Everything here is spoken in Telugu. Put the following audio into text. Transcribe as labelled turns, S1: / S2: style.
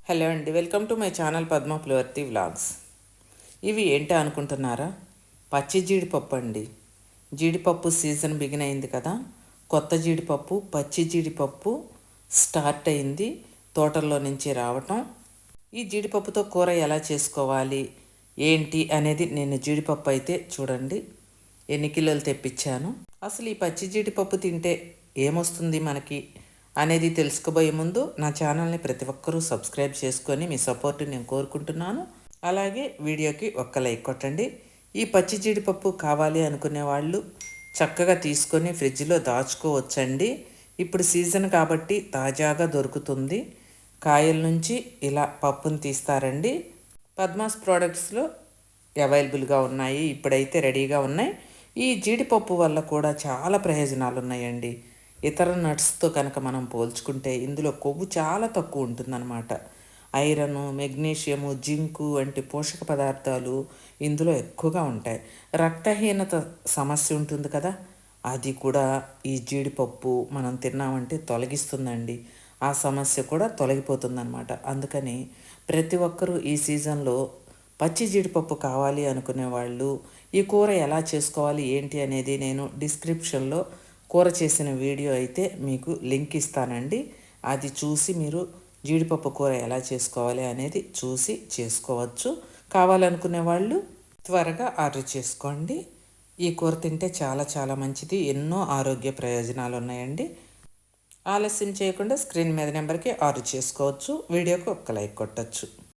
S1: హలో అండి, welcome to my channel Padma Pulivarthi vlogs. ఇవి ఏంటో అనుకుంటున్నారా? పచ్చి జీడిపప్పు అండి. జీడిపప్పు సీజన్ బిగిన్ అయింది కదా. కొత్త జీడిపప్పు, పచ్చి జీడిపప్పు స్టార్ట్ అయింది తోటల్లో నుంచి రావటం. ఈ జీడిపప్పుతో కూర ఎలా చేసుకోవాలి ఏంటి అనేది నేను జీడిపప్పు అయితే చూడండి ఎన్ని కిలోలు తెప్పించాను. అసలు ఈ పచ్చి జీడిపప్పు తింటే ఏమొస్తుంది మనకి అనేది తెలుసుకోబోయే ముందు నా ఛానల్ని ప్రతి ఒక్కరూ సబ్స్క్రైబ్ చేసుకొని మీ సపోర్ట్ నేను కోరుకుంటున్నాను. అలాగే వీడియోకి ఒక్క లైక్ కొట్టండి. ఈ పచ్చి జీడిపప్పు కావాలి అనుకునే వాళ్ళు చక్కగా తీసుకొని ఫ్రిడ్జ్లో దాచుకోవచ్చండి. ఇప్పుడు సీజన్ కాబట్టి తాజాగా దొరుకుతుంది. కాయల నుంచి ఇలా పప్పును తీస్తారండి. పద్మాస్ ప్రోడక్ట్స్లో అవైలబుల్గా ఉన్నాయి, ఇప్పుడైతే రెడీగా ఉన్నాయి. ఈ జీడిపప్పు వల్ల కూడా చాలా ప్రయోజనాలు ఉన్నాయండి. ఇతర నట్స్తో కనుక మనం పోల్చుకుంటే ఇందులో కొవ్వు చాలా తక్కువ ఉంటుందన్నమాట. ఐరన్, మెగ్నీషియము, జింకు వంటి పోషక పదార్థాలు ఇందులో ఎక్కువగా ఉంటాయి. రక్తహీనత సమస్య ఉంటుంది కదా, అది కూడా ఈ జీడిపప్పు మనం తిన్నామంటే తొలగిస్తుందండి. ఆ సమస్య కూడా తొలగిపోతుందన్నమాట. అందుకని ప్రతి ఒక్కరూ ఈ సీజన్లో పచ్చి జీడిపప్పు కావాలి అనుకునే వాళ్ళు ఈ కూర ఎలా చేసుకోవాలి ఏంటి అనేది నేను డిస్క్రిప్షన్లో కూర చేసిన వీడియో అయితే మీకు లింక్ ఇస్తానండి. అది చూసి మీరు జీడిపప్పు కూర ఎలా చేసుకోవాలి అనేది చూసి చేసుకోవచ్చు. కావాలనుకునే వాళ్ళు త్వరగా ఆర్డర్ చేసుకోండి. ఈ కూర తింటే చాలా చాలా మంచిది, ఎన్నో ఆరోగ్య ప్రయోజనాలు ఉన్నాయండి. ఆలస్యం చేయకుండా స్క్రీన్ మీద నెంబర్కి ఆర్డర్ చేసుకోవచ్చు. వీడియోకి ఒక్క లైక్ కొట్టచ్చు.